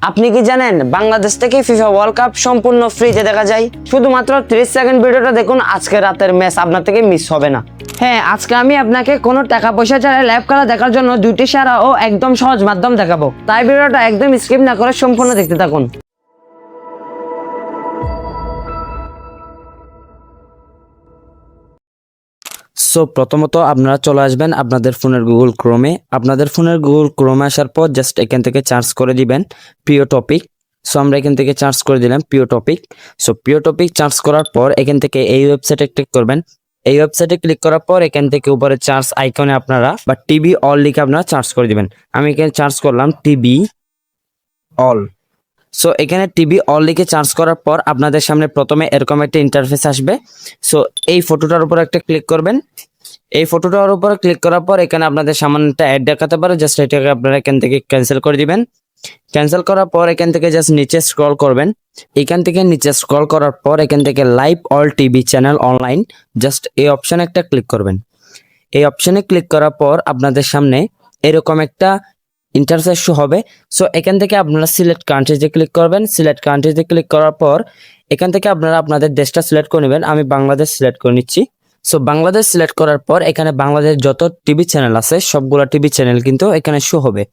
আপনি কি জানেন বাংলাদেশ থেকে ফিফা ওয়ার্ল্ড কাপ সম্পূর্ণ ফ্রিতে দেখা যায়? শুধুমাত্র 30 সেকেন্ড ভিডিওটা দেখুন, আজকে রাতের ম্যাচ আপনার থেকে মিস হবে না। হ্যাঁ, আজকে আমি আপনাকে কোনো টাকা পয়সা ছাড়া লাইভ খেলা দেখার জন্য দুইটি সেরা ও একদম সহজ মাধ্যম দেখাবো, তাই ভিডিওটা একদম স্কিপ না করে সম্পূর্ণ দেখতে থাকুন। সো প্রথমত আপনারা চলে আসবেন আপনাদের ফোনের গুগল ক্রোমে। আপনাদের ফোনের গুগল ক্রোমে আসার পর জাস্ট এখান থেকে সার্চ করে দিবেন প্রিয় টপিক। সো আমরা এখান থেকে সার্চ করে দিলাম প্রিয় টপিক। সো প্রিয় টপিক সার্চ করার পর এখান থেকে এই ওয়েবসাইটে ক্লিক করবেন। এই ওয়েবসাইটে ক্লিক করার পর এখান থেকে উপরে সার্চ আইকনে আপনারা বা টিভি অল লিখে আপনারা সার্চ করে দিবেন। আমি এখানে সার্চ করলাম টিভি অল। সো এখানে টিভি অল লিখে সার্চ করার পর আপনাদের সামনে প্রথমে এরকম একটা ইন্টারফেস আসবে। সো এই ফটোটার উপর একটা ক্লিক করবেন। এই ফটোটার উপর ক্লিক করার পর এখানে আপনাদের সামনে একটা অ্যাড দেখাতে পারে, জাস্ট এটাকে আপনারা এখান থেকে ক্যান্সেল করে দিবেন। ক্যান্সেল করার পর এখান থেকে জাস্ট নিচে স্ক্রল করবেন। এখান থেকে নিচে স্ক্রল করার পর এখান থেকে live all TV channel online, just এই অপশানে একটা ক্লিক করবেন। এই অপশানে ক্লিক করার পর আপনাদের সামনে এরকম একটা ইন্টারফেস শো হবে। সো এখান থেকে আপনারা সিলেক্ট কান্ট্রিজে ক্লিক করবেন। সিলেক্ট কান্ট্রিজে ক্লিক করার পর এখান থেকে আপনারা আপনাদের দেশটা সিলেক্ট করে নেবেন। আমি বাংলাদেশ সিলেক্ট করে নিচ্ছি। সো বাংলাদেশ সিলেক্ট করার পর এখানে বাংলাদেশ যত টিভি চ্যানেল আছে সবগুলো টিভি চ্যানেল কিন্তু এখানে শো হবে।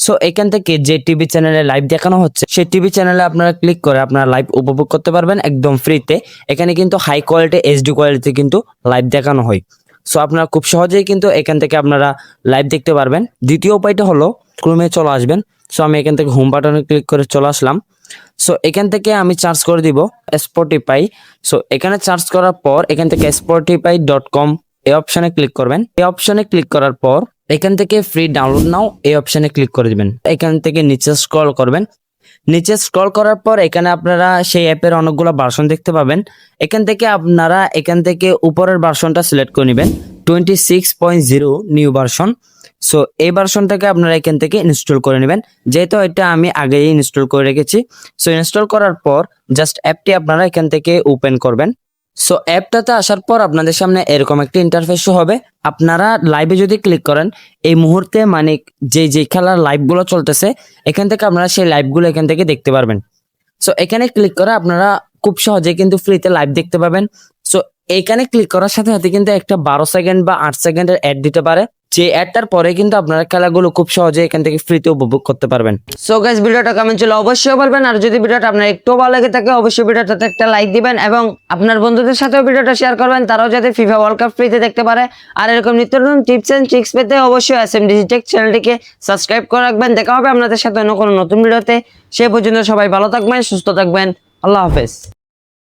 সো এখান থেকে যে টিভি চ্যানেলে লাইভ দেখানো হচ্ছে সেই টিভি চ্যানেলে আপনারা ক্লিক করে আপনারা লাইভ উপভোগ করতে পারবেন একদম ফ্রিতে। এখানে কিন্তু হাই কোয়ালিটি এইচডি কোয়ালিটি কিন্তু লাইভ দেখানো হয়। সো আপনারা খুব সহজেই কিন্তু এখান থেকে আপনারা লাইভ দেখতে পারবেন। দ্বিতীয় উপায়টা হলো ক্রোমে চলে আসবেন। সো আমি এখান থেকে হোম বাটনে ক্লিক করে চলে আসলাম। সো এখান থেকে আমি সার্চ করে দিব স্পটিফাই। সো এখানে সার্চ করার পর এখান থেকে spotify.com এই অপশনে ক্লিক করবেন। এই অপশনে ক্লিক করার পর এখান থেকে ফ্রি ডাউনলোড নাও এই অপশনে ক্লিক করে দিবেন। এখান থেকে নিচে স্ক্রল করবেন। নিচে স্ক্রল করার পর এখানে আপনারা সেই অ্যাপের অনেকগুলো ভার্সন দেখতে পাবেন। এখান থেকে আপনারা এখান থেকে উপরের ভার্সনটা সিলেক্ট করে নেবেন, 26.0 নিউ ভার্সন। সো এই ভার্সনটাকে আপনারা এখান থেকে ইনস্টল করে নেবেন, যেহেতু এটা আমি আগেই ইনস্টল করে রেখেছি। সো ইনস্টল করার পর জাস্ট অ্যাপটি আপনারা এখান থেকে ওপেন করবেন। সো অ্যাপটাতে আসার পর আপনাদের সামনে এরকম একটা ইন্টারফেস হবে। আপনারা লাইভে যদি ক্লিক করেন এই মুহূর্তে মানে যে খেলার লাইভগুলো চলতেছে এখান থেকে আপনারা সেই লাইভগুলো এখান থেকে দেখতে পারবেন। সো এখানে ক্লিক করে আপনারা খুব সহজে কিন্তু ফ্রিতে লাইভ দেখতে পাবেন। সো এখানে ক্লিক করার সাথে সাথে কিন্তু একটা 12 সেকেন্ড বা 8 সেকেন্ডের অ্যাড দিতে পারে, যে অ্যাডটার পরে কিন্তু আপনারা খেলাগুলো খুব সহজে এখান থেকে ফ্রিতে উপভোগ করতে পারবেন। সো গাইস, ভিডিওটা কেমন ছিল অবশ্যই বলবেন, আর যদি ভিডিওটা আপনার একটু ভালো লেগে থাকে অবশ্যই ভিডিওটাতে একটা লাইক দিবেন এবং আপনার বন্ধুদের সাথেও ভিডিওটা শেয়ার করবেন, তারাও যাতে ফিফা ওয়ার্ল্ড কাপ ফ্রিতে দেখতে পারে। আর এরকম নিত্য নতুন টিপস এন্ড ট্রিক্স পেতে অবশ্যই SMDC টেক চ্যানেলটিকে সাবস্ক্রাইব করে রাখবেন। দেখা হবে আপনাদের সাথে অন্য কোনো নতুন ভিডিওতে। সে পর্যন্ত সবাই ভালো থাকবেন, সুস্থ থাকবেন। আল্লাহ হাফেজ।